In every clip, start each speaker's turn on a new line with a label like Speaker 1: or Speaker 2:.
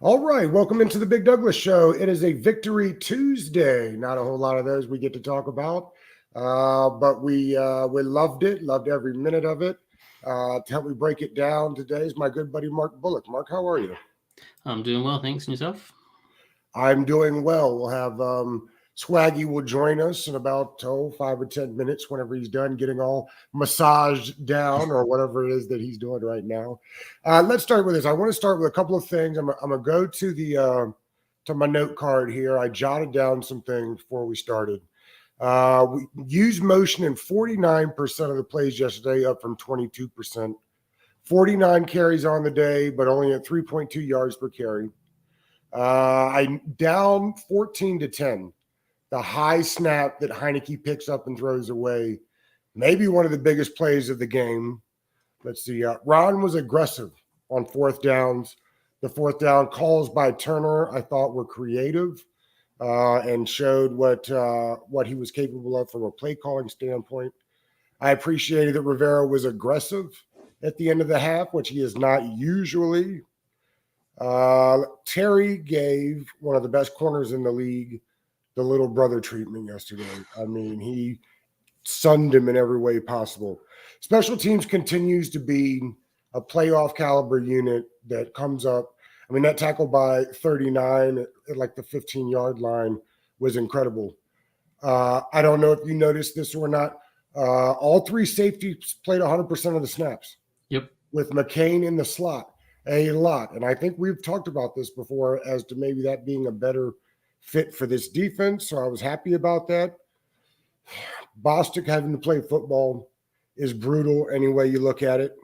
Speaker 1: All right, welcome into the Big Douglas Show. It is a Victory Tuesday. Not a whole lot of those we get to talk about, but we loved it, loved every minute of it. To help me break it down today is my good buddy Mark Bullock. Mark, how are you?
Speaker 2: I'm doing well, thanks. And yourself?
Speaker 1: I'm doing well. We'll have Swaggy will join us in about 5 or 10 minutes whenever he's done getting all massaged down or whatever it is that he's doing right now. Let's start with this. I want to start with a couple of things. I'm gonna go to the to my note card here. I jotted down some things before we started. We used motion in 49% of the plays yesterday, up from 22%. 49 carries on the day, but only at 3.2 yards per carry. I'm down 14-10. The high snap that Heineke picks up and throws away, maybe one of the biggest plays of the game. Let's see. Ron was aggressive on fourth downs. The fourth down calls by Turner, I thought, were creative and showed what he was capable of from a play calling standpoint. I appreciated that Rivera was aggressive at the end of the half, which he is not usually. Terry gave one of the best corners in the league the little brother treatment yesterday. I mean, he sunned him in every way possible. Special teams continues to be a playoff caliber unit that comes up. I mean, that tackle by 39 at like the 15-yard line was incredible. I don't know if you noticed this or not. All three safeties played 100% of the snaps.
Speaker 2: Yep.
Speaker 1: With McCain in the slot a lot. And I think we've talked about this before as to maybe that being a better fit for this defense. So I was happy about that. Bostic having to play football is brutal any way you look at it.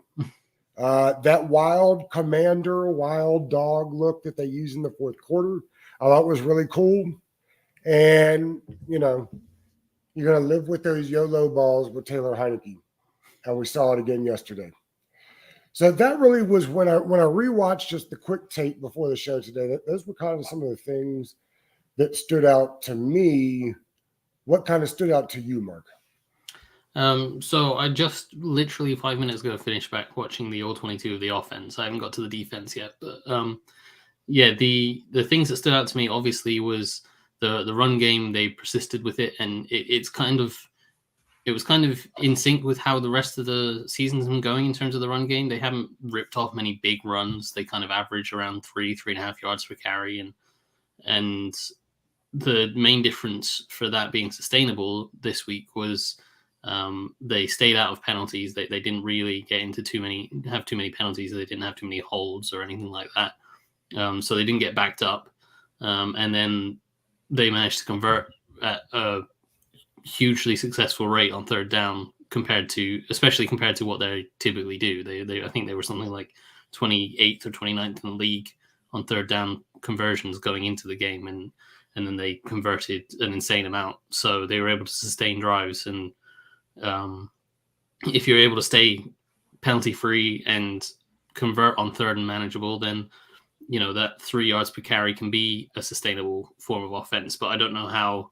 Speaker 1: That wild commander, wild dog look that they used in the fourth quarter, I thought was really cool. And, you know, you're going to live with those YOLO balls with Taylor Heineke. And we saw it again yesterday. So that really was when I rewatched just the quick tape before the show today. Those were kind of some of the things that stood out to me. What kind of stood out to you, Mark?
Speaker 2: So I just literally 5 minutes ago finished back watching the all-22 of the offense. I haven't got to the defense yet, but yeah, the things that stood out to me obviously was the run game. They persisted with it, and it was kind of in sync with how the rest of the season's been going in terms of the run game. They haven't ripped off many big runs. They kind of average around 3.5 yards per carry, and the main difference for that being sustainable this week was they stayed out of penalties. They didn't really get into too many penalties. They didn't have too many holds or anything like that. So they didn't get backed up, and then they managed to convert at a hugely successful rate on third down especially compared to what they typically do. They I think they were something like 28th or 29th in the league on third down conversions going into the game, and then they converted an insane amount. So they were able to sustain drives, and if you're able to stay penalty free and convert on third and manageable, then you know that 3 yards per carry can be a sustainable form of offense. But I don't know how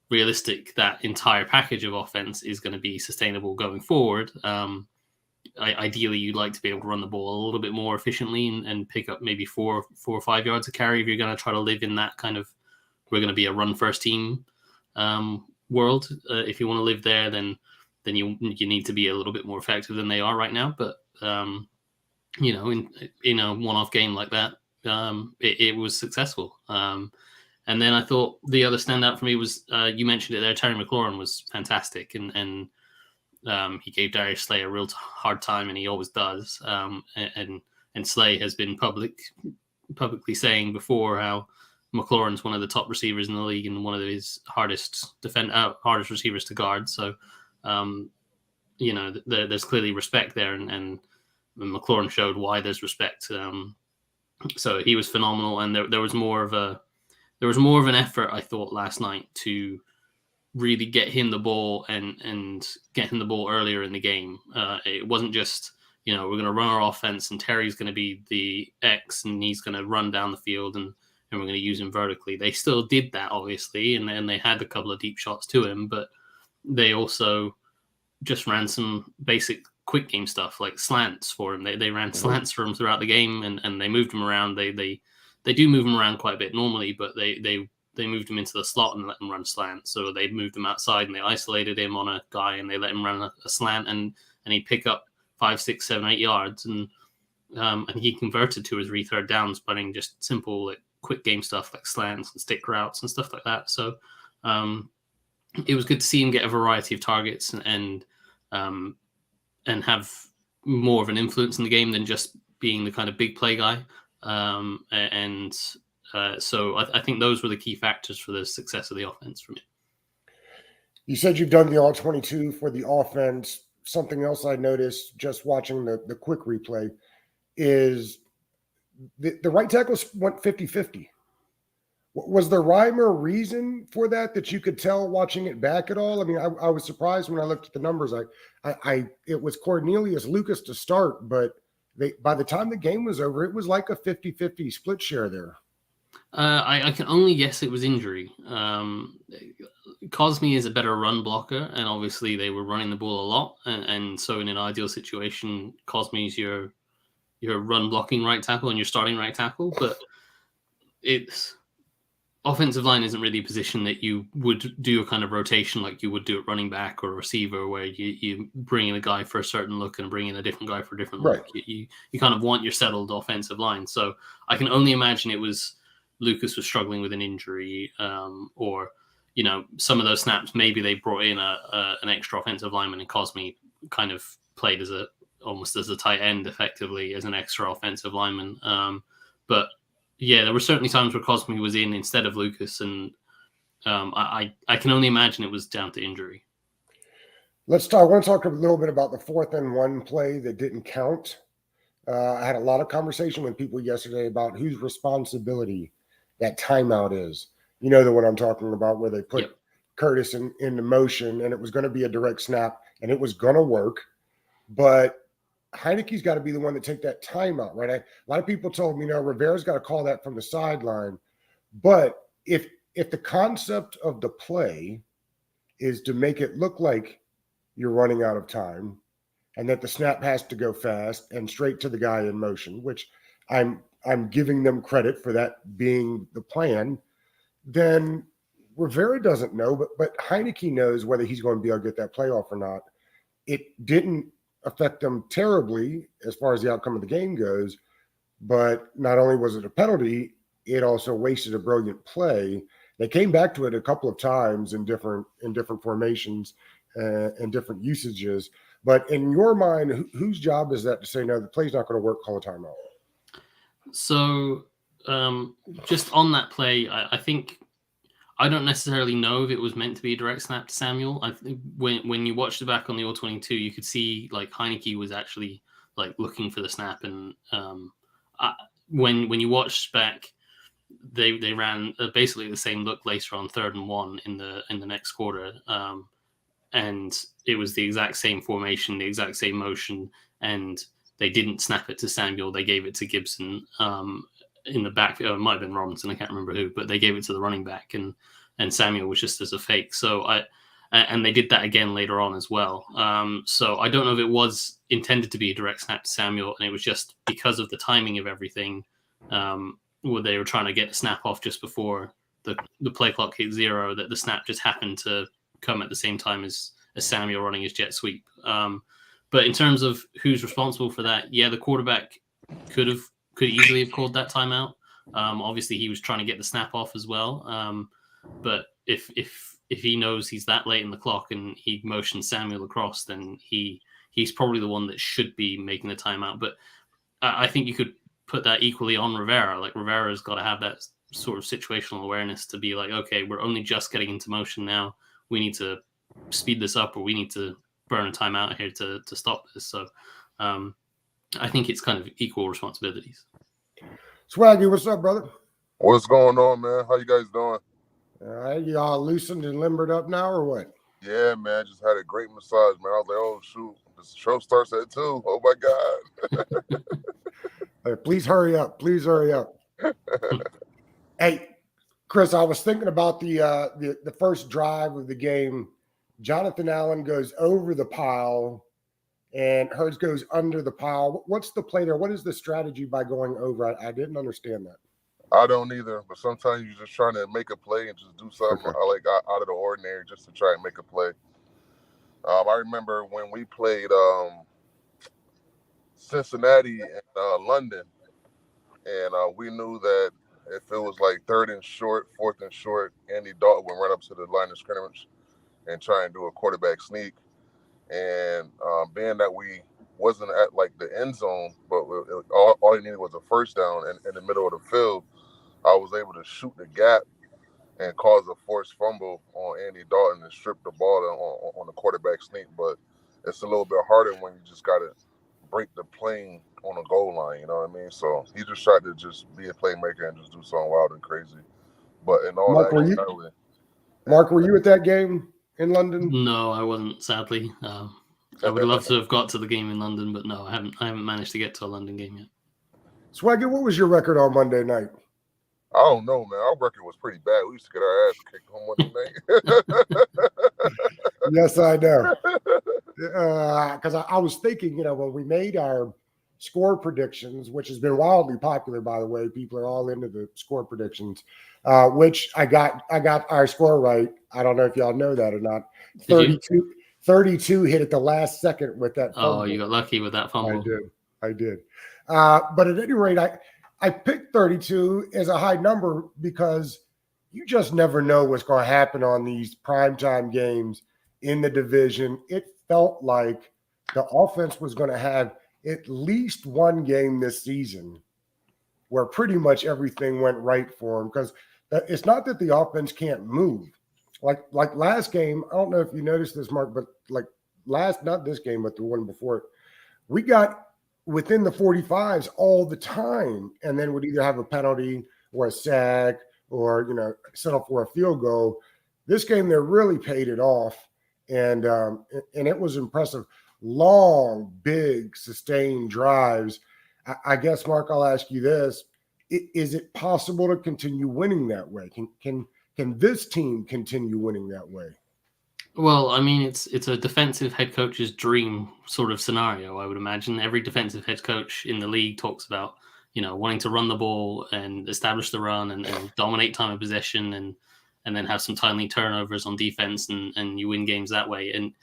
Speaker 2: realistic that entire package of offense is going to be sustainable going forward. Ideally, you'd like to be able to run the ball a little bit more efficiently and pick up maybe 4 or 5 yards a carry if you're going to try to live in that kind of, we're going to be a run first team world. If you want to live there, then you need to be a little bit more effective than they are right now. But you know, in a one-off game like that, it was successful. And then I thought the other standout for me was, you mentioned it there, Terry McLaurin was fantastic. And he gave Darius Slay a real hard time, and he always does. And Slay has been publicly saying before how McLaurin's one of the top receivers in the league and one of his hardest receivers to guard. So, you know, there's clearly respect there, and McLaurin showed why there's respect. So he was phenomenal, and there was more of an effort, I thought, last night to really get him the ball and get him the ball earlier in the game. It wasn't just, you know, we're going to run our offense and Terry's going to be the X and he's going to run down the field and we're going to use him vertically. They still did that, obviously, and they had a couple of deep shots to him, but they also just ran some basic quick game stuff like slants for him. They ran slants for him throughout the game, and they moved him around. They they do move him around quite a bit normally, but they moved him into the slot and let him run slant. So they moved him outside and they isolated him on a guy and they let him run a slant and he'd pick up 5, 6, 7, 8 yards and he converted 2 or 3 third downs, running just simple like quick game stuff like slants and stick routes and stuff like that. So it was good to see him get a variety of targets and have more of an influence in the game than just being the kind of big play guy. So I think those were the key factors for the success of the offense for me.
Speaker 1: You said you've done the all 22 for the offense. Something else I noticed just watching the quick replay is the right tackles went 50-50. Was there rhyme or reason for that you could tell watching it back at all? I mean, I was surprised when I looked at the numbers. It was Cornelius Lucas to start, but by the time the game was over, it was like a 50-50 split share there.
Speaker 2: I can only guess it was injury. Cosme is a better run blocker, and obviously they were running the ball a lot, and so in an ideal situation, Cosme's your run blocking right tackle and your starting right tackle, but it's offensive line isn't really a position that you would do a kind of rotation like you would do at running back or receiver, where you bring in a guy for a certain look and bring in a different guy for a different look. You kind of want your settled offensive line. So I can only imagine it was Lucas was struggling with an injury, or some of those snaps maybe they brought in an extra offensive lineman, and Cosme kind of played almost as a tight end, effectively as an extra offensive lineman. But yeah, there were certainly times where Cosme was in instead of Lucas, and I can only imagine it was down to injury.
Speaker 1: I want to talk a little bit about the 4th and 1 play that didn't count. I had a lot of conversation with people yesterday about whose responsibility that timeout is. You know the one I'm talking about, where they put Curtis into motion, and it was going to be a direct snap, and it was going to work, but Heineke's got to be the one to take that timeout, right? A lot of people told me, Rivera's got to call that from the sideline. But if the concept of the play is to make it look like you're running out of time and that the snap has to go fast and straight to the guy in motion, which I'm giving them credit for that being the plan, then Rivera doesn't know, but Heineke knows whether he's going to be able to get that play off or not. It didn't affect them terribly as far as the outcome of the game goes, but not only was it a penalty, it also wasted a brilliant play. They came back to it a couple of times in different formations and different usages. But in your mind, whose job is that to say, no, the play's not going to work, call a timeout?
Speaker 2: So just on that play, I think I don't necessarily know if it was meant to be a direct snap to Samuel. I think when you watched it back on the all-22, you could see like Heineke was actually like looking for the snap, and when you watched back, they ran basically the same look later on 3rd and 1 in the next quarter, and it was the exact same formation, the exact same motion, and they didn't snap it to Samuel. They gave it to Gibson in the back. It might have been Robinson, I can't remember who, but they gave it to the running back, and Samuel was just as a fake. So and they did that again later on as well. So I don't know if it was intended to be a direct snap to Samuel, and it was just because of the timing of everything, where they were trying to get the snap off just before the play clock hit 0, that the snap just happened to come at the same time as Samuel running his jet sweep. But in terms of who's responsible for that, the quarterback could easily have called that timeout. Obviously, he was trying to get the snap off as well. But if he knows he's that late in the clock and he motions Samuel across, then he's probably the one that should be making the timeout. But I think you could put that equally on Rivera. Like, Rivera's got to have that sort of situational awareness to be like, okay, we're only just getting into motion now. We need to speed this up, or we need to burn a timeout here to stop this. So I think it's kind of equal responsibilities.
Speaker 1: Swaggy, what's up, brother?
Speaker 3: What's going on, man? How you guys doing?
Speaker 1: All right, you all loosened and limbered up now, or what?
Speaker 3: Yeah, man. Just had a great massage, man. I was like, oh, shoot. This show starts at 2. Oh, my God.
Speaker 1: Hey, please hurry up. Please hurry up. Hey, Chris, I was thinking about the first drive of the game. Jonathan Allen goes over the pile, and Hurts goes under the pile. What's the play there? What is the strategy by going over? I didn't understand that.
Speaker 3: I don't either, but sometimes you're just trying to make a play and just do something out of the ordinary just to try and make a play. I remember when we played Cincinnati and London, and we knew that if it was like 3rd and short, 4th and short, Andy Dalton would run up to the line of scrimmage and try and do a quarterback sneak. And being that we wasn't at like the end zone, but all he needed was a first down in the middle of the field, I was able to shoot the gap and cause a forced fumble on Andy Dalton and strip the ball on the quarterback sneak. But it's a little bit harder when you just got to break the plane on a goal line, you know what I mean? So he just tried to just be a playmaker and just do something wild and crazy. But in all
Speaker 1: Mark, were you at that game in London?
Speaker 2: No, I wasn't, sadly. I would love to have got to the game in London, but no, I haven't managed to get to a London game yet.
Speaker 1: Swaggy, what was your record on Monday night?
Speaker 3: I don't know, man. Our record was pretty bad. We used to get our ass kicked on Monday night.
Speaker 1: Yes, I know. Because I was thinking, when we made our score predictions, which has been wildly popular, by the way, people are all into the score predictions, which I got our score right. I don't know if y'all know that or not. 32 hit at the last second with that fumble.
Speaker 2: Oh, you got lucky with that fumble.
Speaker 1: I did. But at any rate, I picked 32 as a high number because you just never know what's going to happen on these primetime games in the division. It felt like the offense was going to have at least one game this season where pretty much everything went right for them, because it's not that the offense can't move. Like last game, I don't know if you noticed this, Mark, but not this game, but the one before it, we got within the 45s all the time, and then would either have a penalty or a sack or, settle for a field goal. This game, they really paid it off, and it was impressive. Long, big, sustained drives. I guess, Mark, I'll ask you this. Is it possible to continue winning that way? Can this team continue winning that way?
Speaker 2: Well, I mean, it's a defensive head coach's dream sort of scenario, I would imagine. Every defensive head coach in the league talks about, wanting to run the ball and establish the run and dominate time of possession and then have some timely turnovers on defense and you win games that way. And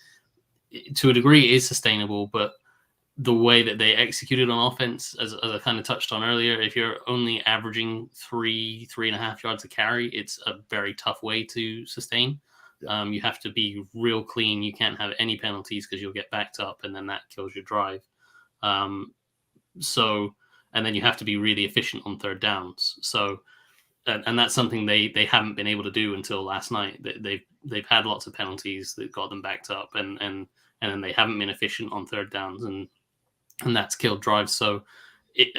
Speaker 2: to a degree, it is sustainable, but the way that they executed on offense, as I kind of touched on earlier, if you're only averaging 3.5 yards a carry, it's a very tough way to sustain. Yeah. You have to be real clean. You can't have any penalties because you'll get backed up and then that kills your drive. And then you have to be really efficient on third downs. So, and that's something they haven't been able to do until last night. They've had lots of penalties that got them backed up and then they haven't been efficient on third downs and that's killed drives. So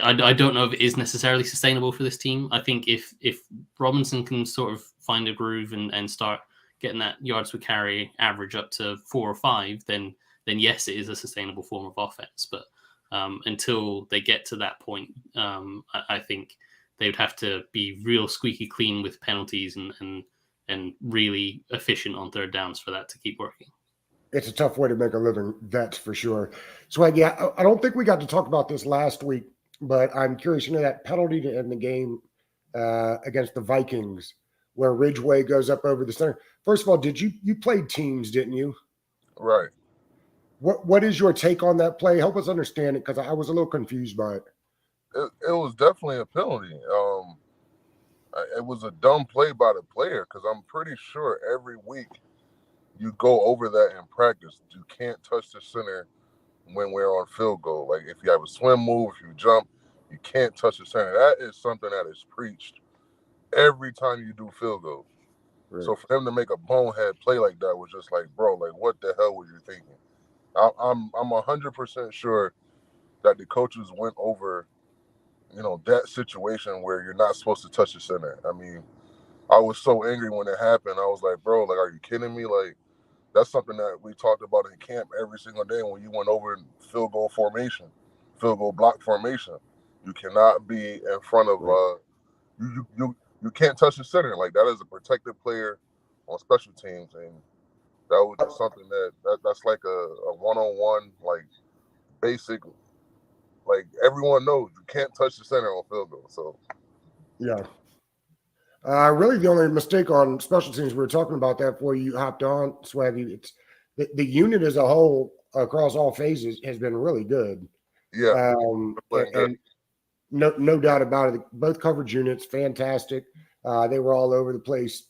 Speaker 2: I don't know if it is necessarily sustainable for this team. I think if Robinson can sort of find a groove and start getting that yards per carry average up to 4 or 5, then yes, it is a sustainable form of offense. But until they get to that point, I think they would have to be real squeaky clean with penalties and really efficient on third downs for that to keep working.
Speaker 1: It's a tough way to make a living, that's for sure. So, I don't think we got to talk about this last week, but I'm curious, that penalty to end the game against the Vikings, where Ridgeway goes up over the center. First of all, you played teams, didn't you?
Speaker 3: Right.
Speaker 1: What is your take on that play? Help us understand it, because I was a little confused by it.
Speaker 3: It was definitely a penalty. It was a dumb play by the player, because I'm pretty sure every week you go over that in practice. You can't touch the center when we're on field goal. Like if you have a swim move, if you jump, you can't touch the center. That is something that is preached every time you do field goal. Right. So for them to make a bonehead play like that was just like, bro, like what the hell were you thinking? I'm 100% sure that the coaches went over, that situation where you're not supposed to touch the center. I mean, I was so angry when it happened. I was like, bro, like, are you kidding me? Like, that's something that we talked about in camp every single day when you went over in field goal formation, field goal block formation. You cannot be in front of you can't touch the center. Like, that is a protected player on special teams, and that was just something that's like a one-on-one, like, basic, like, everyone knows you can't touch the center on field goal. So
Speaker 1: yeah, Really, the only mistake on special teams, we were talking about that before you hopped on, Swaggy. It's the unit as a whole across all phases has been really good.
Speaker 3: Yeah,
Speaker 1: And no doubt about it. Both coverage units, fantastic. They were all over the place.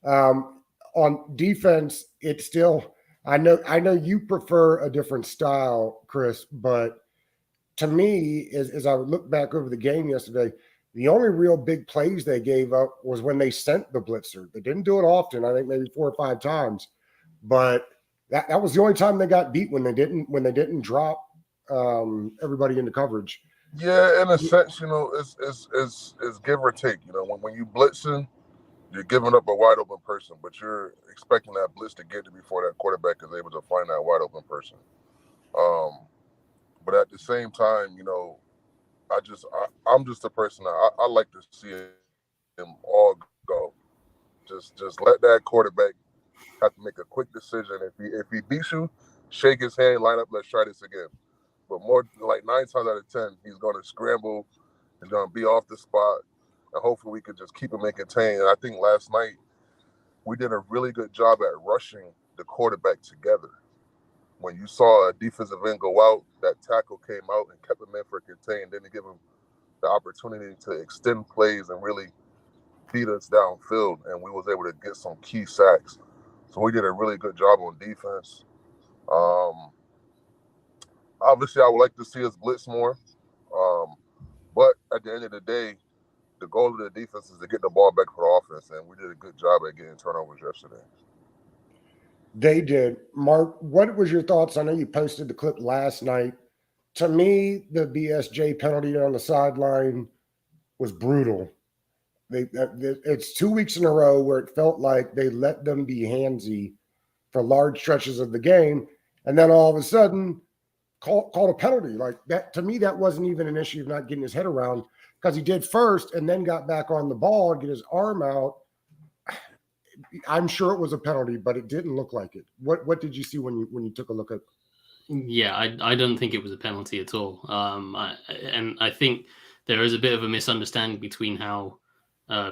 Speaker 1: On defense, it's still. I know you prefer a different style, Chris, but to me, as I look back over the game yesterday, the only real big plays they gave up was when they sent the blitzer. They didn't do it often. I think maybe 4 or 5 times, but that was the only time they got beat when they didn't drop everybody into coverage.
Speaker 3: yeah. In a sense, it's give or take. When you blitzing, you're giving up a wide open person, but you're expecting that blitz to get to before that quarterback is able to find that wide open person. But at the same time, I'm just a person I like to see them all go. Just let that quarterback have to make a quick decision. If he beats you, shake his hand, line up, let's try this again. But more like 9 times out of 10, he's going to scramble, he's going to be off the spot, and hopefully we could just keep him contained. And I think last night we did a really good job at rushing the quarterback together. When you saw a defensive end go out, that tackle came out and kept him in for contained, didn't give him the opportunity to extend plays and really beat us downfield, and we was able to get some key sacks. So we did a really good job on defense. Obviously, I would like to see us blitz more, but at the end of the day, the goal of the defense is to get the ball back for the offense, and we did a good job at getting turnovers yesterday.
Speaker 1: They did. Mark, what was your thoughts? I know you posted the clip last night. To me, the BSJ penalty on the sideline was brutal. It's 2 weeks in a row where it felt like they let them be handsy for large stretches of the game, and then all of a sudden called a penalty. Like that, to me, that wasn't even an issue of not getting his head around, because he did first and then got back on the ball and get his arm out. I'm sure it was a penalty, but it didn't look like it. What did you see when you took a look at?
Speaker 2: Yeah, I don't think it was a penalty at all. I think there is a bit of a misunderstanding between how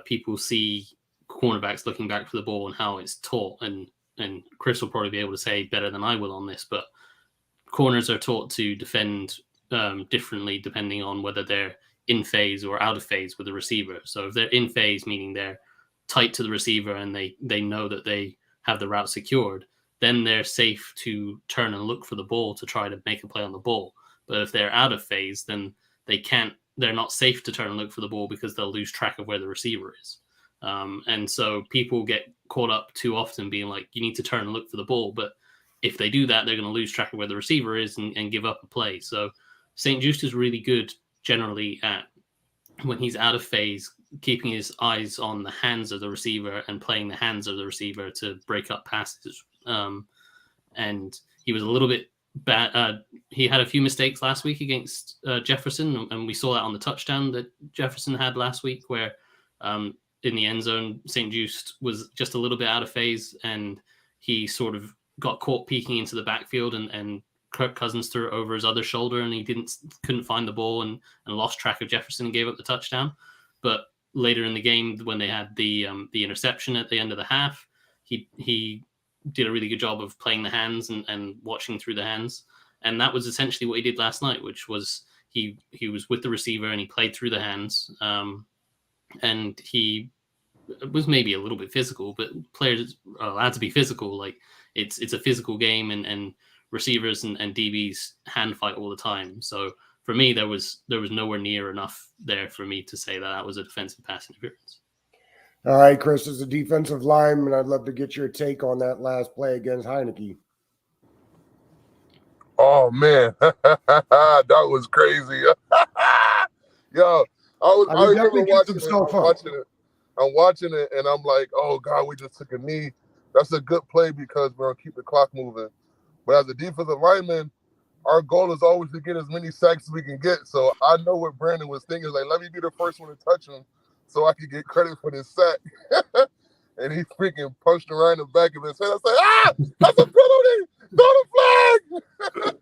Speaker 2: people see cornerbacks looking back for the ball and how it's taught. And Chris will probably be able to say better than I will on this, but corners are taught to defend differently depending on whether they're in phase or out of phase with the receiver. So if they're in phase, meaning they're tight to the receiver and they know that they have the route secured, then they're safe to turn and look for the ball to try to make a play on the ball. But if they're out of phase, then they're not safe to turn and look for the ball because they'll lose track of where the receiver is. And so people get caught up too often being like, you need to turn and look for the ball. But if they do that, they're going to lose track of where the receiver is and give up a play. So St. Juste is really good generally at, when he's out of phase, keeping his eyes on the hands of the receiver and playing the hands of the receiver to break up passes. And he was a little bit bad. He had a few mistakes last week against Jefferson, and we saw that on the touchdown that Jefferson had last week, where in the end zone, St. Juste was just a little bit out of phase, and he sort of got caught peeking into the backfield, and Kirk Cousins threw it over his other shoulder, and he couldn't find the ball and lost track of Jefferson and gave up the touchdown. But later in the game, when they had the interception at the end of the half, he did a really good job of playing the hands and watching through the hands. And that was essentially what he did last night, which was he was with the receiver and he played through the hands. And he was maybe a little bit physical, but players are allowed to be physical. Like it's a physical game, and receivers and DBs hand fight all the time. So for me, there was nowhere near enough there for me to say that was a defensive pass interference.
Speaker 1: All right, Chris, as a defensive lineman, I'd love to get your take on that last play against Heineke.
Speaker 3: Oh man, that was crazy. Yo, I remember I'm watching it, and I'm like, oh God, we just took a knee. That's a good play because we're gonna keep the clock moving. But as a defensive lineman, our goal is always to get as many sacks as we can get. So I know what Brandon was thinking. Like, let me be the first one to touch him so I could get credit for this sack. And he freaking punched around the back of his head. I said, that's a penalty! Throw the flag!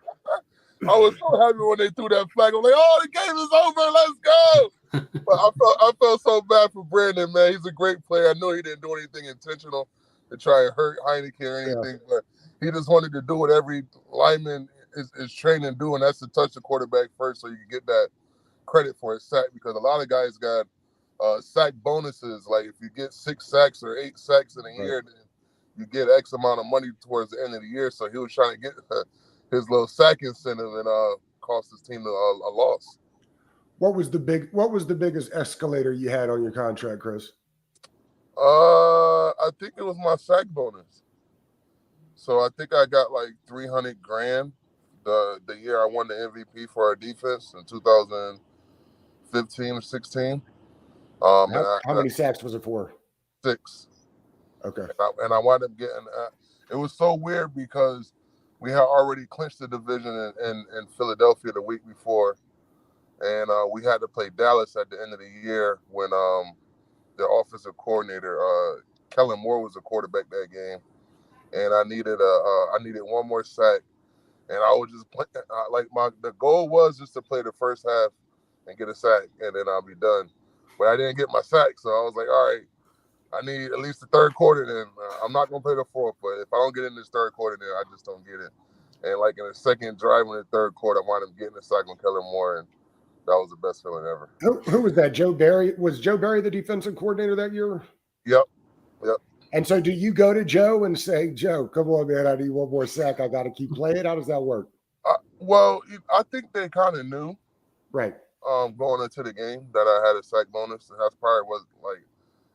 Speaker 3: I was so happy when they threw that flag. I'm like, oh, the game is over. Let's go. But I felt so bad for Brandon, man. He's a great player. I know he didn't do anything intentional to try and hurt Heineke or anything, but he just wanted to do what every lineman is trained to do, and that's to touch the quarterback first so you can get that credit for a sack, because a lot of guys got sack bonuses. Like if you get 6 sacks or 8 sacks in a year, then you get X amount of money towards the end of the year. So he was trying to get his little sack incentive and cost his team a loss.
Speaker 1: What was the biggest escalator you had on your contract, Chris?
Speaker 3: I think it was my sack bonus. So I think I got like $300,000 the year I won the MVP for our defense in 2015 or 16.
Speaker 1: How many sacks was it for?
Speaker 3: 6.
Speaker 1: Okay.
Speaker 3: And I wound up getting. It was so weird because we had already clinched the division in Philadelphia the week before, and we had to play Dallas at the end of the year when the offensive coordinator Kellen Moore was the quarterback that game, and I needed one more sack, and I was just the goal was just to play the first half and get a sack, and then I'll be done. But I didn't get my sack, so I was like, all right, I need at least the third quarter. Then I'm not gonna play the fourth, but if I don't get in this third quarter, then I just don't get it. And like in the second drive in the third quarter, I wound up getting a sack on Kellen Moore, and that was the best feeling ever.
Speaker 1: Who was that? Joe Barry? Was Joe Barry the defensive coordinator that year?
Speaker 3: Yep.
Speaker 1: And so do you go to Joe and say, Joe, come on, man, I need one more sack. I got to keep playing. How does that work?
Speaker 3: Well, I think they kind of knew.
Speaker 1: Right.
Speaker 3: Going into the game that I had a sack bonus. And that's probably was like,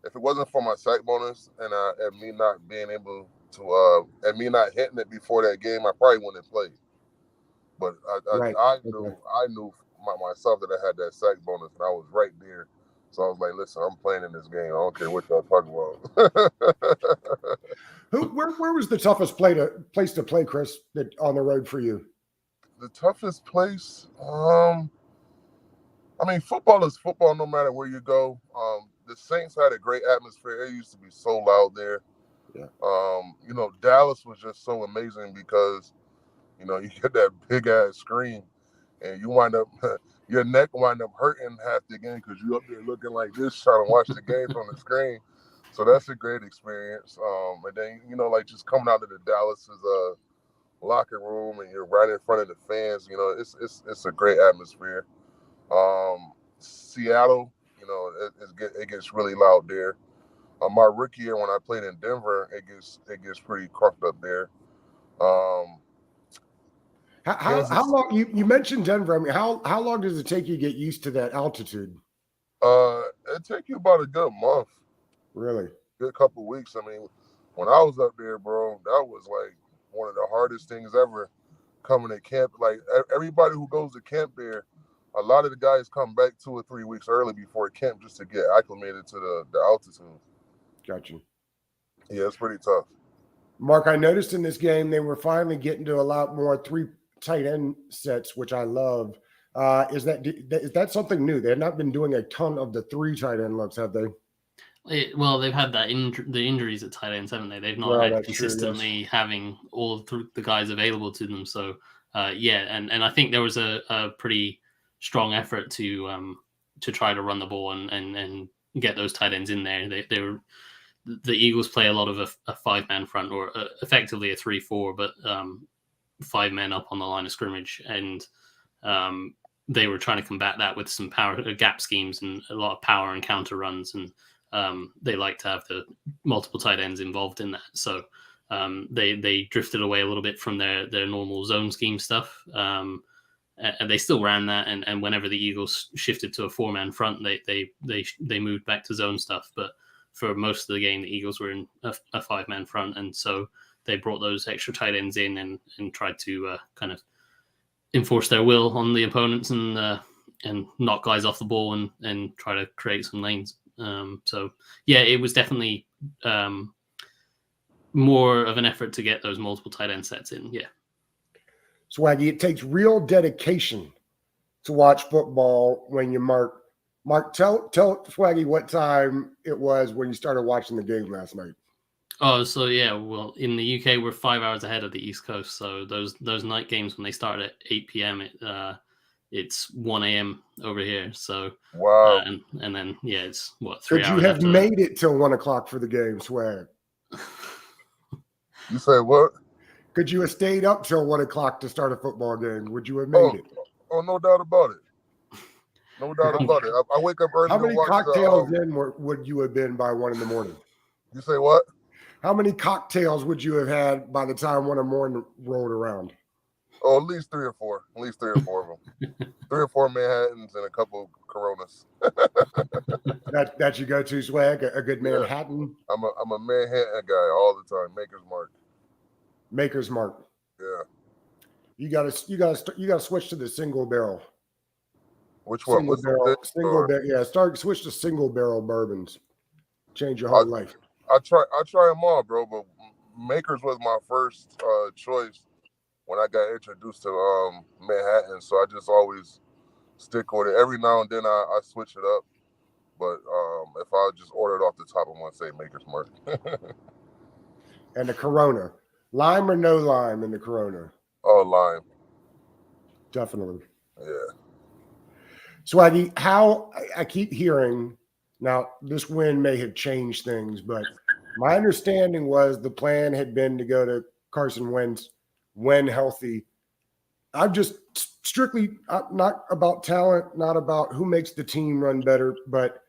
Speaker 3: if it wasn't for my sack bonus and me not being able to, and me not hitting it before that game, I probably wouldn't have played. But I knew myself that I had that sack bonus, and I was right there. So I was like, listen, I'm playing in this game. I don't care what y'all talking about.
Speaker 1: Where was the toughest place to play, Chris, on the road for you?
Speaker 3: The toughest place? I mean, football is football no matter where you go. The Saints had a great atmosphere. It used to be so loud there.
Speaker 1: Yeah.
Speaker 3: Dallas was just so amazing because, you get that big ass screen and you wind up, your neck wind up hurting half the game because you up there looking like this trying to watch the game from the screen. So that's a great experience. And then, like just coming out of the Dallas's locker room and you're right in front of the fans, it's a great atmosphere. Seattle, it gets really loud there. My rookie year when I played in Denver, it gets pretty crunked up there.
Speaker 1: How long you mentioned Denver? I mean, how long does it take you to get used to that altitude?
Speaker 3: It take you about a good month.
Speaker 1: Really?
Speaker 3: Good couple of weeks. I mean, when I was up there, bro, that was like one of the hardest things ever coming to camp. Like everybody who goes to camp there, a lot of the guys come back 2 or 3 weeks early before camp just to get acclimated to the altitude.
Speaker 1: Got you.
Speaker 3: Yeah, it's pretty tough.
Speaker 1: Mark, I noticed in this game they were finally getting to a lot more 3 tight end sets, which I love. Is that something new? They have not been doing a ton of the 3 tight end looks, have they?
Speaker 2: Well, they've had that the injuries at tight ends, haven't they? They've not had consistently having all the guys available to them. So and I think there was a pretty strong effort to try to run the ball and get those tight ends in there. The Eagles play a lot of a 5-man front, or effectively a 3-4, but 5 men up on the line of scrimmage, and they were trying to combat that with some power gap schemes and a lot of power and counter runs, and they like to have the multiple tight ends involved in that. So they drifted away a little bit from their normal zone scheme stuff. And they still ran that, and whenever the Eagles shifted to a 4-man front, they moved back to zone stuff. But for most of the game, the Eagles were in a 5-man front, and so they brought those extra tight ends in and tried to kind of enforce their will on the opponents and knock guys off the ball and try to create some lanes. So yeah, it was definitely more of an effort to get those multiple tight end sets in. Yeah.
Speaker 1: Swaggy, it takes real dedication to watch football when you Mark, tell Swaggy what time it was when you started watching the game last night.
Speaker 2: Oh, so yeah, well, in the UK, we're 5 hours ahead of the East Coast. So those night games, when they start at 8 p.m., it's 1 a.m. over here. So
Speaker 3: Wow.
Speaker 2: and then it's what 3
Speaker 1: Could
Speaker 2: hours
Speaker 1: you have
Speaker 2: after
Speaker 1: made it till 1 o'clock for the game, Swag?
Speaker 2: that.
Speaker 3: You say what?
Speaker 1: Could you have stayed up till 1 o'clock to start a football game? Would you have made it?
Speaker 3: Oh, no doubt about it. No doubt about it. I wake up early
Speaker 1: How
Speaker 3: to
Speaker 1: many
Speaker 3: watch
Speaker 1: cocktails in would you have been by 1 in the morning?
Speaker 3: You say what?
Speaker 1: How many cocktails would you have had by the time 1 in the morning rolled around?
Speaker 3: Oh, at least 3 or 4. At least 3 or 4 of them. 3 or 4 Manhattans and a couple Coronas.
Speaker 1: That's your go-to, Swag? A good
Speaker 3: Yeah.
Speaker 1: Manhattan?
Speaker 3: I'm a Manhattan guy all the time. Maker's Mark.
Speaker 1: Maker's Mark.
Speaker 3: Yeah.
Speaker 1: You gotta switch to the single barrel.
Speaker 3: Which one?
Speaker 1: Single barrel. Yeah, switch to single barrel bourbons. Change your whole life.
Speaker 3: I try them all, bro. But Maker's was my first choice when I got introduced to Manhattan. So I just always stick with it. Every now and then I switch it up. But if I just order it off the top, I'm gonna say Maker's Mark.
Speaker 1: And the Corona, lime or no lime in the Corona?
Speaker 3: Oh, lime.
Speaker 1: Definitely.
Speaker 3: Yeah.
Speaker 1: Swaggy, how I keep hearing now, this win may have changed things, but my understanding was the plan had been to go to Carson Wentz when healthy. I'm just strictly not about talent, not about who makes the team run better, but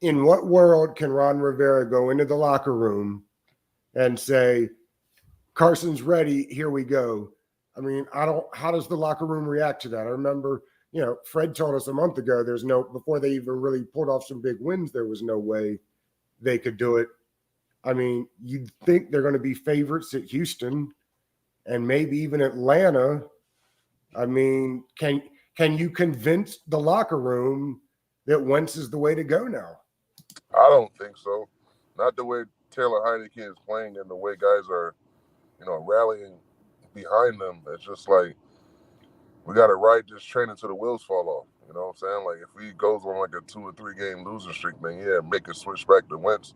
Speaker 1: in what world can Ron Rivera go into the locker room and say, Carson's ready, here we go? I mean, how does the locker room react to that? I remember, Fred told us a month ago, before they even really pulled off some big wins, there was no way they could do it. I mean, you'd think they're going to be favorites at Houston and maybe even Atlanta. I mean, can you convince the locker room that Wentz is the way to go now?
Speaker 3: I don't think so. Not the way Taylor Heineke is playing and the way guys are, rallying behind them. It's just like we got to ride this train until the wheels fall off. You know what I'm saying? Like if he goes on like a 2 or 3 game losing streak, then make a switch back to Wentz.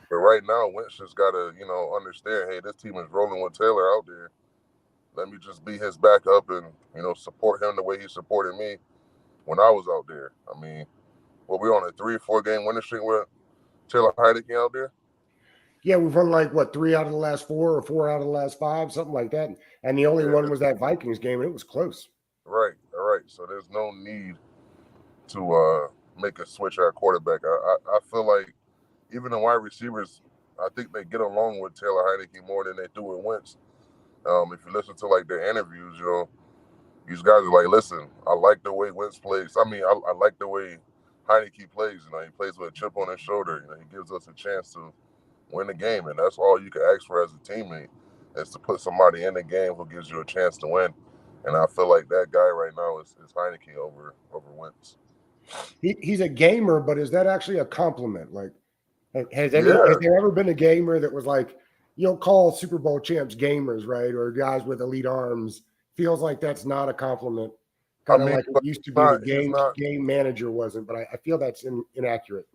Speaker 3: But right now, Wentz just got to, understand, hey, this team is rolling with Taylor out there. Let me just be his backup and, support him the way he supported me when I was out there. I mean, we're on a 3 or 4 game winning streak with Taylor Heineke out there.
Speaker 1: Yeah, we've won 3 out of the last 4 or 4 out of the last 5, something like that. And the only one was that Vikings game, and it was close.
Speaker 3: Right. All right. So there's no need to make a switch at quarterback. I feel like even the wide receivers, I think they get along with Taylor Heineke more than they do with Wentz. If you listen to their interviews, these guys are like, listen, I like the way Wentz plays. I mean, I like the way Heineke plays. He plays with a chip on his shoulder. He gives us a chance to win the game, and that's all you can ask for as a teammate is to put somebody in the game who gives you a chance to win. And I feel like that guy right now is Heineke over Wentz.
Speaker 1: He's a gamer, but is that actually a compliment? Has there ever been a gamer that was like, call Super Bowl champs gamers, right? Or guys with elite arms? Feels like that's not a compliment. Kind of like it used to be the game manager wasn't, but I feel that's inaccurate.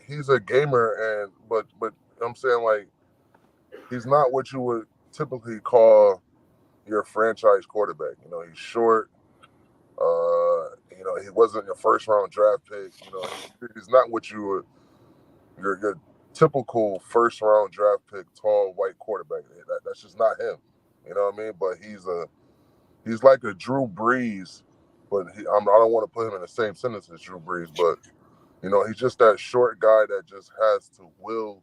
Speaker 3: He's a gamer, but I'm saying like he's not what you would typically call your franchise quarterback. He's short. He wasn't your first round draft pick. He's not what you would your typical first round draft pick tall white quarterback. That's just not him. You know what I mean? But he's like a Drew Brees, but I don't want to put him in the same sentence as Drew Brees, but he's just that short guy that just has to will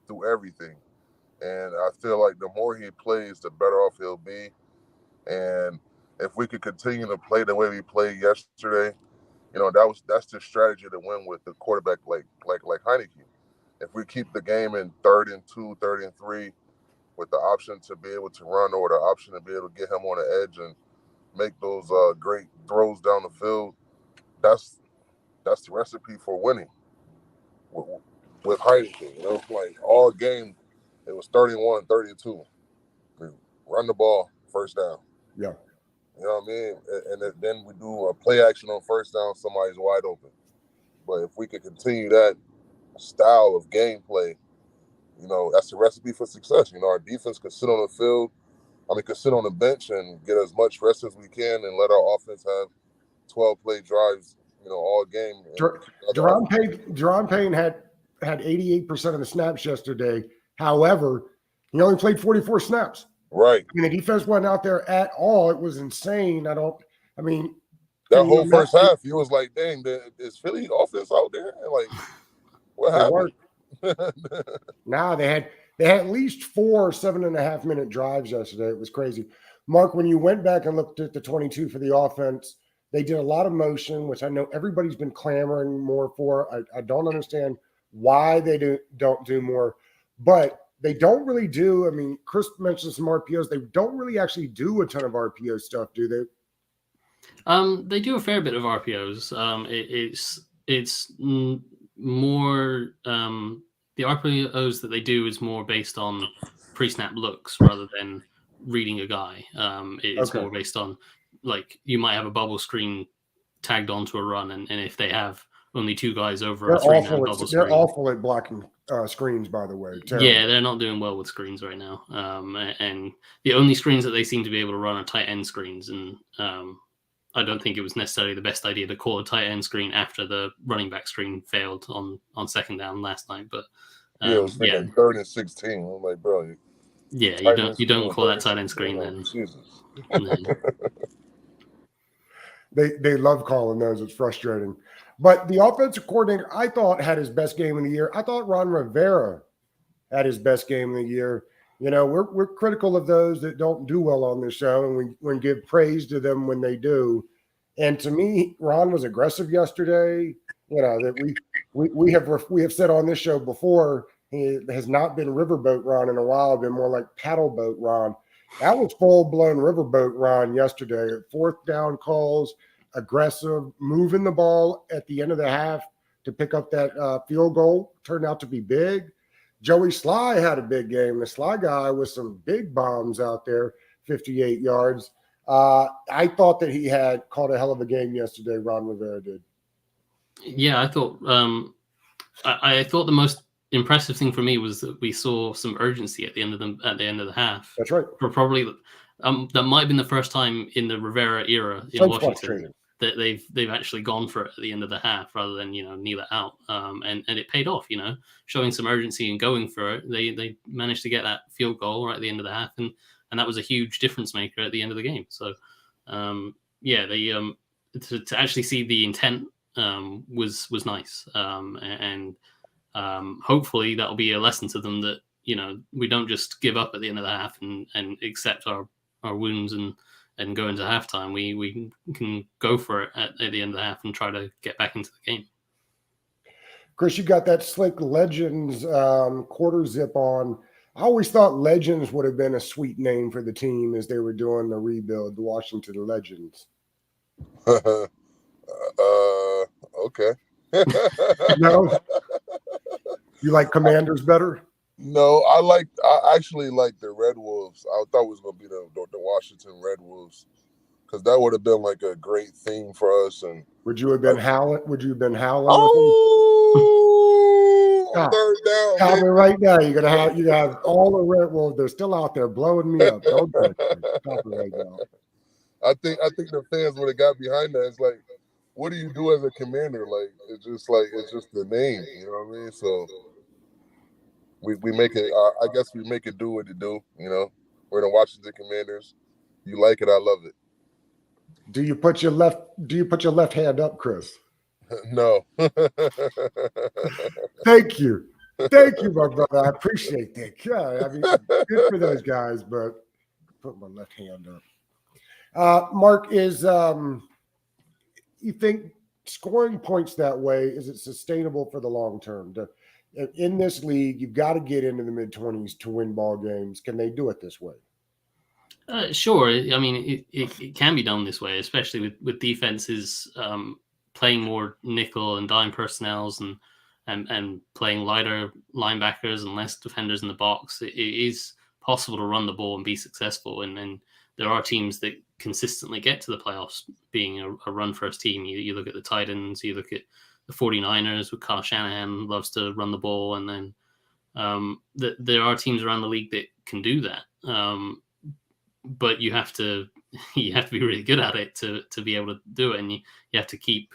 Speaker 3: through everything. And I feel like the more he plays, the better off he'll be. And if we could continue to play the way we played yesterday, that's the strategy to win with the quarterback like Heineke. If we keep the game in 3rd and 2, 3rd and 3, with the option to be able to run or the option to be able to get him on the edge and make those great throws down the field, that's the recipe for winning with Heineke. Like all game, it was 31, 32. We run the ball, first down.
Speaker 1: Yeah.
Speaker 3: You know what I mean? And then we do a play action on first down, somebody's wide open. But if we could continue that style of gameplay, that's the recipe for success. Our defense could sit on the field. Could sit on the bench and get as much rest as we can and let our offense have 12 play drives, all game.
Speaker 1: Deron Payne had 88% of the snaps yesterday. However, he only played 44 snaps.
Speaker 3: Right.
Speaker 1: I mean, the defense wasn't out there at all. It was insane. That
Speaker 3: whole first half, he was like, dang, is Philly offense out there? And like, what happened?
Speaker 1: Nah, they had at least 4 7.5-minute drives yesterday. It was crazy. Mark, when you went back and looked at the 22 for the offense, they did a lot of motion, which I know everybody's been clamoring more for. I don't understand why they don't do more, but they don't really do. I mean, Chris mentioned some RPOs. They don't really actually do a ton of RPO stuff, do they?
Speaker 2: They do a fair bit of RPOs. It's more the RPOs that they do is more based on pre-snap looks rather than reading a guy. It's more based on, like, you might have a bubble screen tagged onto a run, and if they have only 2 guys over a 3-man bubble screen.
Speaker 1: They're awful at blocking screens, by the way. Terrible.
Speaker 2: Yeah, they're not doing well with screens right now. And the only screens that they seem to be able to run are tight end screens. And I don't think it was necessarily the best idea to call a tight end screen after the running back screen failed on second down last night. But
Speaker 3: it was freaking 3rd and 16. I'm like, bro.
Speaker 2: Yeah, you don't call that tight end screen then.
Speaker 3: Jesus.
Speaker 1: They love calling those. It's frustrating. But the offensive coordinator, I thought, had his best game of the year. I thought Ron Rivera had his best game of the year. We're critical of those that don't do well on this show, and we give praise to them when they do. And to me, Ron was aggressive yesterday. That we have said on this show before, he has not been riverboat Ron in a while, been more like paddle boat Ron. That was full-blown riverboat Ron yesterday. 4th down calls, aggressive, moving the ball at the end of the half to pick up that field goal. Turned out to be big. Joey Sly had a big game. The Sly guy with some big bombs out there, 58 yards. I thought that he had caught a hell of a game yesterday, Ron Rivera did.
Speaker 2: Yeah, I thought I thought the most impressive thing for me was that we saw some urgency at the end of the half.
Speaker 1: That's right.
Speaker 2: For probably that might have been the first time in the Rivera era in Washington that they've actually gone for it at the end of the half rather than kneel it out. And it paid off. Showing some urgency and going for it. They managed to get that field goal right at the end of the half, and that was a huge difference maker at the end of the game. So they to actually see the intent was nice. And hopefully that'll be a lesson to them that we don't just give up at the end of the half and accept our wounds and go into halftime. We can go for it at the end of the half and try to get back into the game.
Speaker 1: Chris, you got that slick Legends quarter zip on. I always thought Legends would have been a sweet name for the team as they were doing the rebuild, the Washington Legends.
Speaker 3: Okay.
Speaker 1: No? You like Commanders better?
Speaker 3: No, I actually like the Red Wolves. I thought it was going to be the Washington Red Wolves, because that would have been like a great theme for us. And
Speaker 1: would you have been howling? Would you have been howling?
Speaker 3: Third down.
Speaker 1: Stop it right now. You have all the Red Wolves. They're still out there blowing me up. Don't do it. Stop it right now.
Speaker 3: I think the fans would have got behind that. It's like, what do you do as a commander? Like, it's just the name. You know what I mean? So we make it. I guess we make it do what it do. We're the Washington Commanders. You like it? I love it.
Speaker 1: Do you put your left hand up, Chris?
Speaker 3: No.
Speaker 1: Thank you, my brother. I appreciate that. Yeah, I mean, good for those guys, but put my left hand up. Mark, is you think scoring points that way, is it sustainable for the long term? In this league, you've got to get into the mid-20s to win ball games. Can they do it this way?
Speaker 2: Sure. I mean, it can be done this way, especially with defenses playing more nickel and dime personnels and playing lighter linebackers and less defenders in the box. It is possible to run the ball and be successful. And there are teams that consistently get to the playoffs being a run-first team. You look at the Titans, you look at the 49ers with Kyle Shanahan, loves to run the ball. And then there are teams around the league that can do that. But you have to you have to be really good at it to be able to do it, and you have to keep.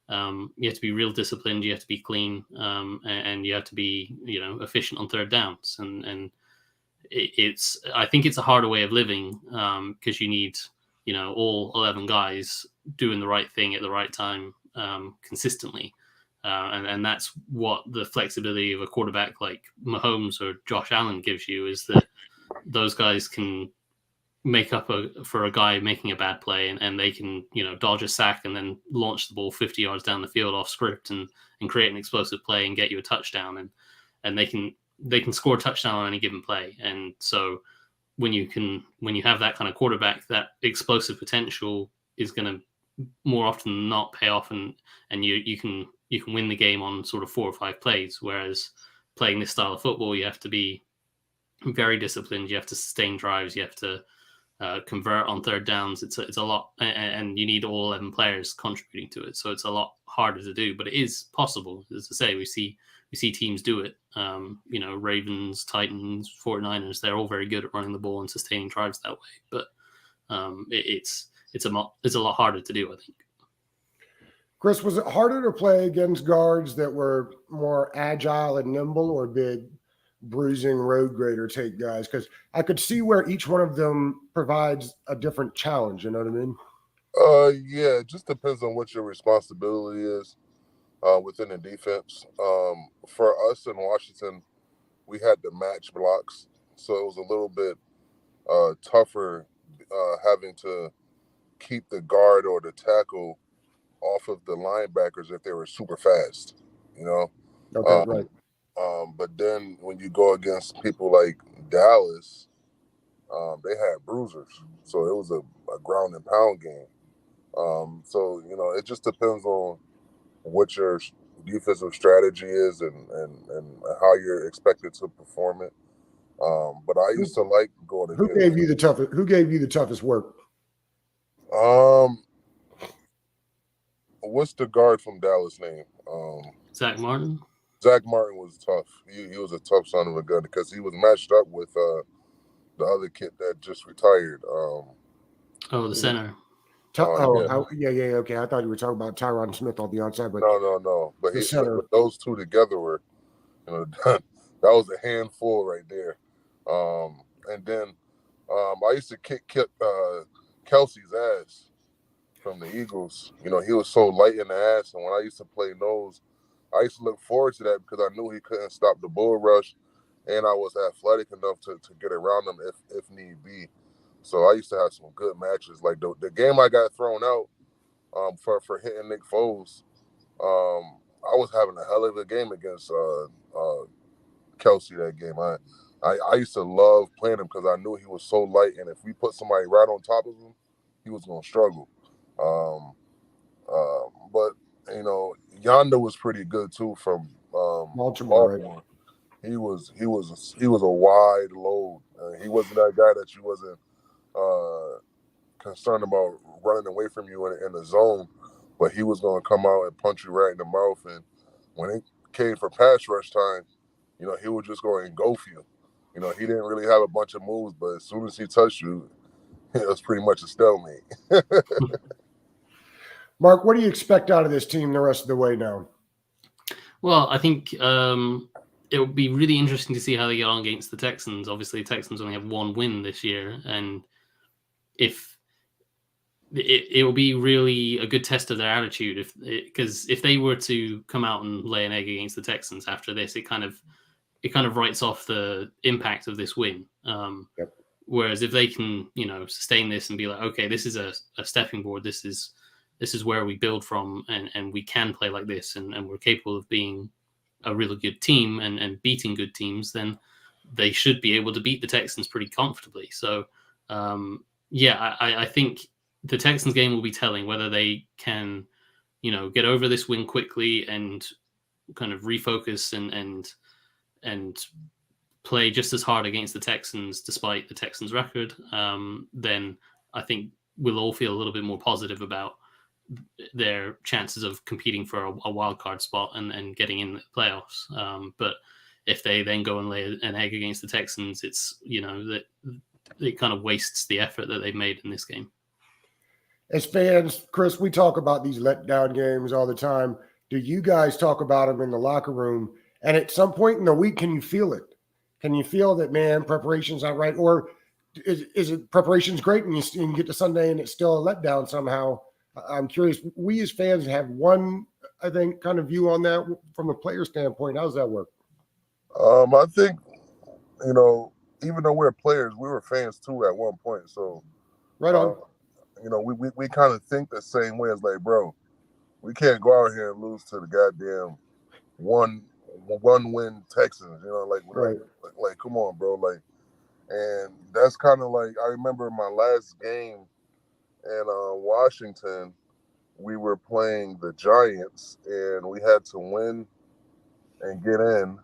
Speaker 2: You have to be real disciplined. You have to be clean, and you have to be, efficient on third downs. And it's I think it's a harder way of living because you need, all 11 guys doing the right thing at the right time consistently, and that's what the flexibility of a quarterback like Mahomes or Josh Allen gives you, is that those guys can make up for a guy making a bad play, and they can, dodge a sack and then launch the ball 50 yards down the field off script and create an explosive play and get you a touchdown, and they can score a touchdown on any given play. And so when you have that kind of quarterback, that explosive potential is going to more often than not pay off, and you can win the game on sort of 4 or 5 plays. Whereas playing this style of football, you have to be very disciplined. You have to sustain drives. You have to convert on third downs. It's a lot, and you need all 11 players contributing to it. So it's a lot harder to do, but it is possible. As I say, we see teams do it. Ravens, Titans, 49ers, they're all very good at running the ball and sustaining drives that way. But it's a lot harder to do, I think.
Speaker 1: Chris, was it harder to play against guards that were more agile and nimble, or big bruising road grader take guys? Because I could see where each one of them provides a different challenge. You know what I mean?
Speaker 3: Yeah, it just depends on what your responsibility is within the defense. For us in Washington, we had the match blocks, so it was a little bit tougher having to keep the guard or the tackle off of the linebackers if they were super fast.
Speaker 1: Okay, right.
Speaker 3: But then when you go against people like Dallas, they had bruisers, so it was a ground and pound game. So it just depends on what your defensive strategy is and how you're expected to perform it. But I used to like going against.
Speaker 1: Who gave you the toughest work?
Speaker 3: What's the guard from Dallas name?
Speaker 2: Zach Martin.
Speaker 3: Zach Martin was tough. He was a tough son of a gun because he was matched up with the other kid that just retired.
Speaker 2: The center.
Speaker 1: Yeah. Okay. I thought you were talking about Tyron Smith on the outside, but
Speaker 3: no. But those two together were, that was a handful right there. And then I used to kick Kelsey's ass from the Eagles. He was so light in the ass, and when I used to play nose, I used to look forward to that because I knew he couldn't stop the bull rush, and I was athletic enough to get around him if need be. So I used to have some good matches. Like the game I got thrown out for hitting Nick Foles, I was having a hell of a game against Kelsey that game. I used to love playing him because I knew he was so light, and if we put somebody right on top of him, he was going to struggle. But Yonder was pretty good too from Baltimore. Right? He was a wide load. He wasn't that guy that you wasn't concerned about running away from you in the zone, but he was going to come out and punch you right in the mouth. And when it came for pass rush time, he would just go and engulf you. He didn't really have a bunch of moves, but as soon as he touched you, it was pretty much a stalemate.
Speaker 1: Mark, what do you expect out of this team the rest of the way now?
Speaker 2: Well, I think it will be really interesting to see how they get on against the Texans. Obviously, the Texans only have 1 win this year, and if it will be really a good test of their attitude, because if they were to come out and lay an egg against the Texans after this, it kind of writes off the impact of this win.
Speaker 1: Yep.
Speaker 2: Whereas if they can, sustain this and be like, okay, this is a stepping board. This is where we build from, and we can play like this, and we're capable of being a really good team and beating good teams, then they should be able to beat the Texans pretty comfortably. So, I think the Texans game will be telling whether they can, get over this win quickly and kind of refocus and play just as hard against the Texans despite the Texans' record. Then I think we'll all feel a little bit more positive about their chances of competing for a wild card spot and getting in the playoffs. But if they then go and lay an egg against the Texans, it's, that it kind of wastes the effort that they've made in this game.
Speaker 1: As fans, Chris, we talk about these letdown games all the time. Do you guys talk about them in the locker room? And at some point in the week, can you feel it? Can you feel that, man, preparation's not right? Or is it preparation's great and you get to Sunday and it's still a letdown somehow? I'm curious. We as fans have one, I think, kind of view on that from a player standpoint. How does that work?
Speaker 3: I think, even though we're players, we were fans too at one point. So,
Speaker 1: right on.
Speaker 3: We kind of think the same way as like, bro, we can't go out here and lose to the goddamn one win Texans.
Speaker 1: Right.
Speaker 3: Like, come on, bro. Like, and that's kind of like, I remember my last game in Washington, we were playing the Giants and we had to win and get in.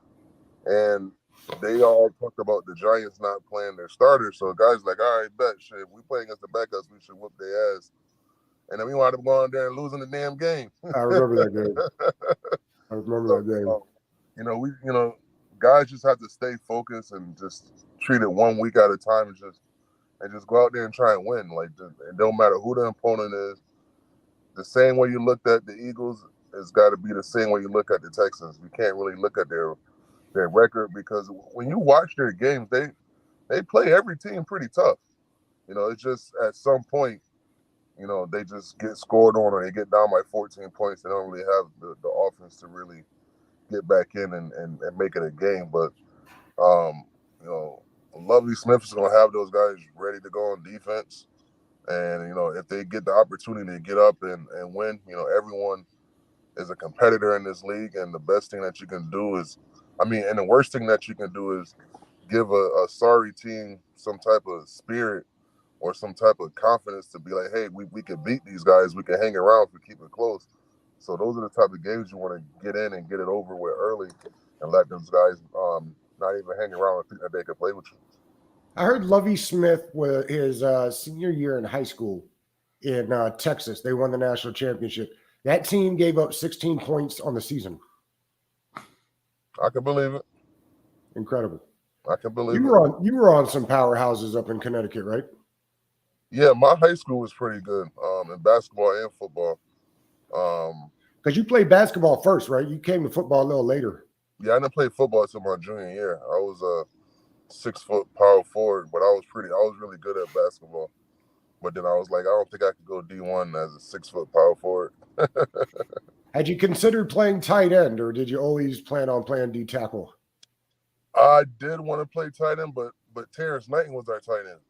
Speaker 3: And they all talked about the Giants not playing their starters. So guys like, all right, bet shit. If we play against the backups, we should whoop their ass. And then we wound up going there and losing the damn game.
Speaker 1: I remember that game.
Speaker 3: Guys just have to stay focused and just treat it 1 week at a time and just go out there and try and win. Like, it don't matter who the opponent is. The same way you looked at the Eagles, it's got to be the same way you look at the Texans. We can't really look at their record, because when you watch their games, they play every team pretty tough. It's just at some point, they just get scored on or they get down by 14 points. They don't really have the offense to really get back in and make it a game. But, Lovely Smith is going to have those guys ready to go on defense. And, if they get the opportunity to get up and win, everyone is a competitor in this league. And the best thing that you can do is, and the worst thing that you can do is give a sorry team some type of spirit or some type of confidence to be like, hey, we can beat these guys. We can hang around if we keep it close. So those are the type of games you want to get in and get it over with early and let those guys not even hang around and think that they can play with you.
Speaker 1: I heard Lovie Smith was his senior year in high school in Texas. They won the national championship. That team gave up 16 points on the season.
Speaker 3: I can believe it.
Speaker 1: Incredible.
Speaker 3: I can believe
Speaker 1: it. You were on some powerhouses up in Connecticut, right?
Speaker 3: Yeah, my high school was pretty good in basketball and football.
Speaker 1: Because you played basketball first, right? You came to football a little later.
Speaker 3: Yeah, I didn't play football until my junior year. I was a 6-foot power forward, but I was really good at basketball. But then I was like, I don't think I could go D1 as a 6-foot power forward.
Speaker 1: Had you considered playing tight end, or did you always plan on playing D tackle?
Speaker 3: I did want to play tight end, but Terrence Knighton was our tight end.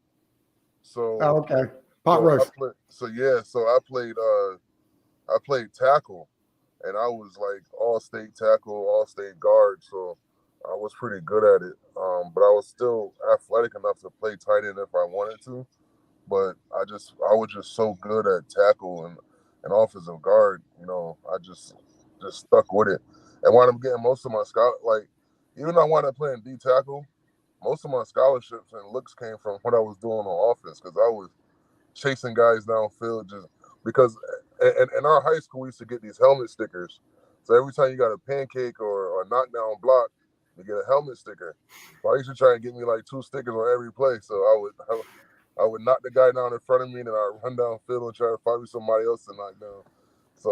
Speaker 3: So
Speaker 1: okay, pot roast.
Speaker 3: So I played tackle, and I was like all-state tackle, all-state guard. So I was pretty good at it. But I was still athletic enough to play tight end if I wanted to. But I was just so good at tackle and offensive guard, I just stuck with it. And wound up getting most of my even though I wound up playing D tackle, most of my scholarships and looks came from what I was doing on offense, because I was chasing guys downfield just because in our high school we used to get these helmet stickers. So every time you got a pancake or a knockdown block, you get a helmet sticker. So I used to try and get me like 2 stickers on every play. So I would knock the guy down in front of me, and then I'd run downfield and try to find me somebody else to knock down. So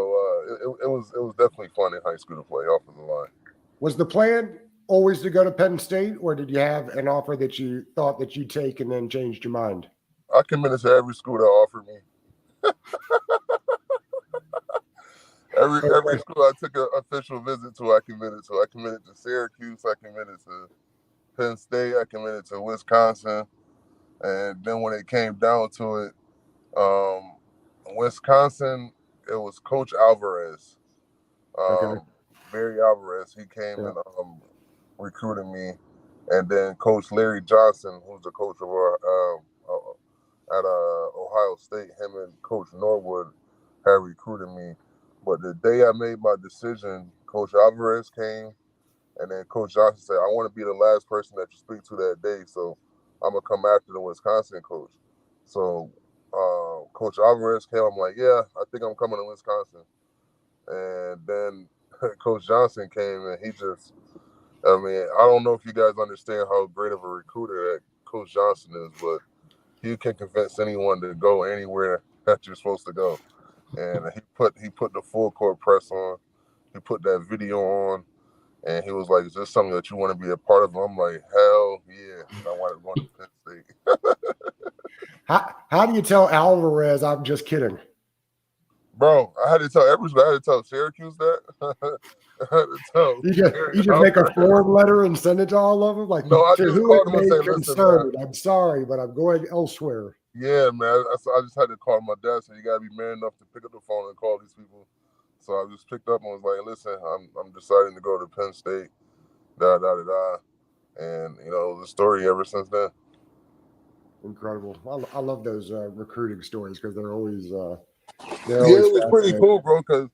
Speaker 3: it was definitely fun in high school to play offensive line.
Speaker 1: Was the plan always to go to Penn State, or did you have an offer that you thought that you'd take and then changed your mind?
Speaker 3: I committed to every school that offered me. Every school I took an official visit to, I committed to. I committed to Syracuse. I committed to Penn State. I committed to Wisconsin. And then when it came down to it, Wisconsin, it was Coach Alvarez, Barry Alvarez. He came and recruited me, and then Coach Larry Johnson, who's the coach of our at Ohio State, him and Coach Norwood had recruited me. But the day I made my decision, Coach Alvarez came, and then Coach Johnson said, I want to be the last person that you speak to that day, so I'm going to come after the Wisconsin coach. So Coach Alvarez came. I'm like, yeah, I think I'm coming to Wisconsin. And then Coach Johnson came, and he just, I don't know if you guys understand how great of a recruiter that Coach Johnson is, but he can convince anyone to go anywhere that you're supposed to go. And he put the full court press on. He put that video on, and he was like, "Is this something that you want to be a part of?" I'm like, "Hell yeah!" And I wanted to go to Penn State.
Speaker 1: How do you tell Alvarez I'm just kidding?
Speaker 3: Bro, I had to tell everybody. I had to tell Syracuse that. I had to tell.
Speaker 1: You just make a form letter and send it to all of them? Like,
Speaker 3: no, I
Speaker 1: to
Speaker 3: just
Speaker 1: who
Speaker 3: called
Speaker 1: it
Speaker 3: him and
Speaker 1: may
Speaker 3: say, "Listen,
Speaker 1: concern,
Speaker 3: man,
Speaker 1: I'm sorry, but I'm going elsewhere."
Speaker 3: yeah, man. I just had to call my dad. So you gotta be man enough to pick up the phone and call these people. So I just picked up and was like, "Listen, I'm deciding to go to Penn State." Da da da da, and the story ever since then.
Speaker 1: Incredible. I love those recruiting stories because they're always
Speaker 3: it was pretty cool, bro. Because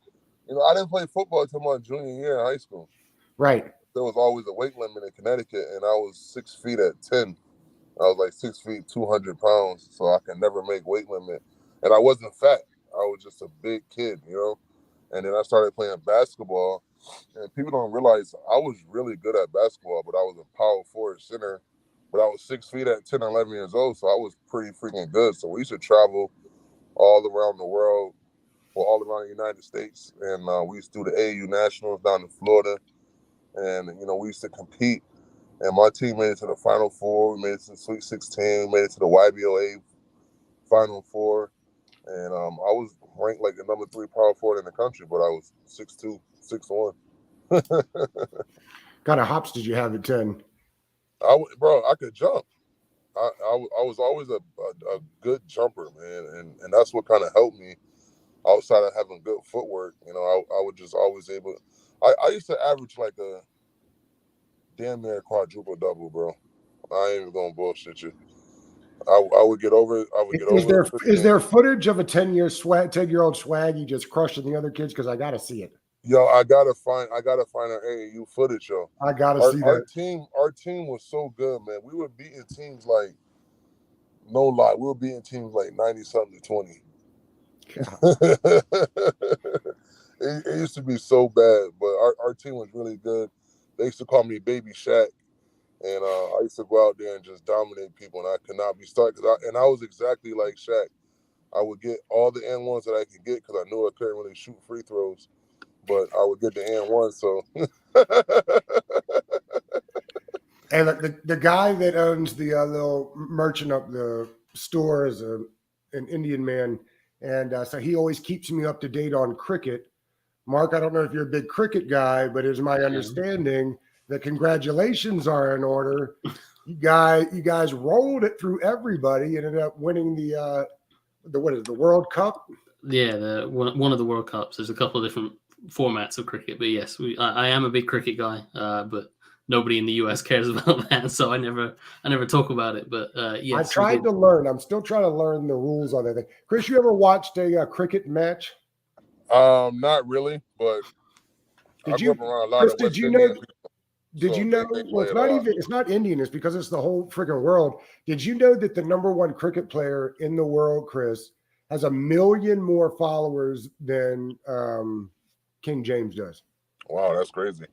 Speaker 3: I didn't play football until my junior year in high school.
Speaker 1: Right.
Speaker 3: There was always a weight limit in Connecticut, and I was 6 feet at 10. I was like 6 feet, 200 pounds, so I can never make weight limit. And I wasn't fat. I was just a big kid, And then I started playing basketball, and people don't realize I was really good at basketball, but I was a power forward center. But I was 6 feet at 10 or 11 years old, so I was pretty freaking good. So we used to travel all around the world, or all around the United States, and we used to do the AAU Nationals down in Florida, and we used to compete. And my team made it to the Final Four. We made it to the Sweet 16. We made it to the YBOA Final Four. And I was ranked like the number 3 power forward in the country, but I was 6'2", 6'1".
Speaker 1: Kind of hops did you have at 10?
Speaker 3: Bro, I could jump. I was always a good jumper, man. And that's what kind of helped me outside of having good footwork. I would just always able. I used to average like a damn near quadruple double, bro. I ain't even gonna bullshit you. I would get over it.
Speaker 1: Is there footage of a 10-year-old Swaggy just crushing the other kids? Because I gotta see it.
Speaker 3: Yo, I gotta find our AAU footage, yo.
Speaker 1: I gotta see that.
Speaker 3: Our team was so good, man. We were beating teams like, no lie, we were beating teams like 90-something to 20. It used to be so bad, but our team was really good. They used to call me Baby Shaq, and I used to go out there and just dominate people, and I could not be stuck. And I was exactly like Shaq. I would get all the N1s that I could get because I knew I couldn't really shoot free throws, but I would get the N1, so.
Speaker 1: And the guy that owns the little merchant up the store is an Indian man, and so he always keeps me up to date on cricket. Mark, I don't know if you're a big cricket guy, but it's my understanding that congratulations are in order. You guys rolled it through everybody and ended up winning the World Cup?
Speaker 2: Yeah, one of the World Cups. There's a couple of different formats of cricket, but yes, I am a big cricket guy, but nobody in the US cares about that, so I never talk about it. But yes,
Speaker 1: I tried to learn. I'm still trying to learn the rules on that. Chris, you ever watched a cricket match?
Speaker 3: Not really, but I grew up around a lot of West Indian people.
Speaker 1: Did you know? Well, it's not Indian. It's because it's the whole freaking world. Did you know that the number 1 cricket player in the world, Chris, has 1 million more followers than King James does?
Speaker 3: Wow, that's crazy.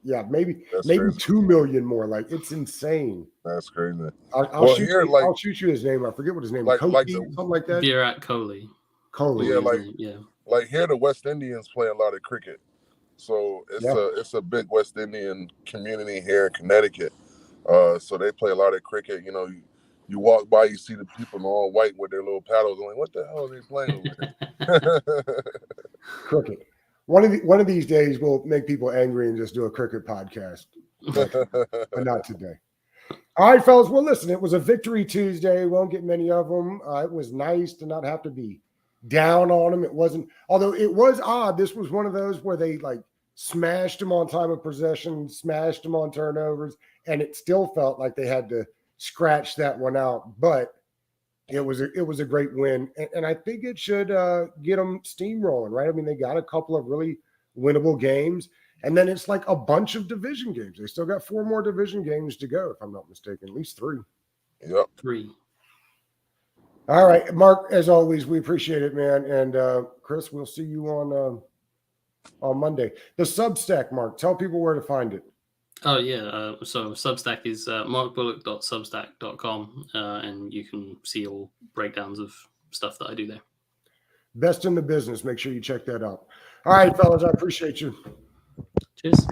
Speaker 1: Yeah, maybe 2 million more. Like, it's insane.
Speaker 3: That's crazy.
Speaker 1: I'll shoot you his name. I forget what his name is. Something like that.
Speaker 2: Virat Kohli.
Speaker 3: Yeah, like here the West Indians play a lot of cricket. So it's a big West Indian community here in Connecticut. So they play a lot of cricket. You walk by, you see the people all white with their little paddles. I'm like, what the hell are they playing over
Speaker 1: Cricket. One of these days we'll make people angry and just do a cricket podcast, but not today. All right, fellas. Well, listen, it was a victory Tuesday. Won't get many of them. It was nice to not have to be down on them. It wasn't, although it was odd. This was one of those where they like smashed them on time of possession, smashed them on turnovers, and it still felt like they had to scratch that one out. But it was a great win, and I think it should get them steamrolling, right? I mean, they got a couple of really winnable games, and then it's like a bunch of division games. They still got 4 more division games to go, if I'm not mistaken, at least 3.
Speaker 3: Yep,
Speaker 2: 3.
Speaker 1: All right, Mark, as always, we appreciate it, man. And Chris, we'll see you on Monday. The Substack, Mark, tell people where to find it.
Speaker 2: Oh yeah, so Substack is markbullock.substack.com, and you can see all breakdowns of stuff that I do there.
Speaker 1: Best in the business. Make sure you check that out. All right, fellas, I appreciate you.
Speaker 2: Cheers.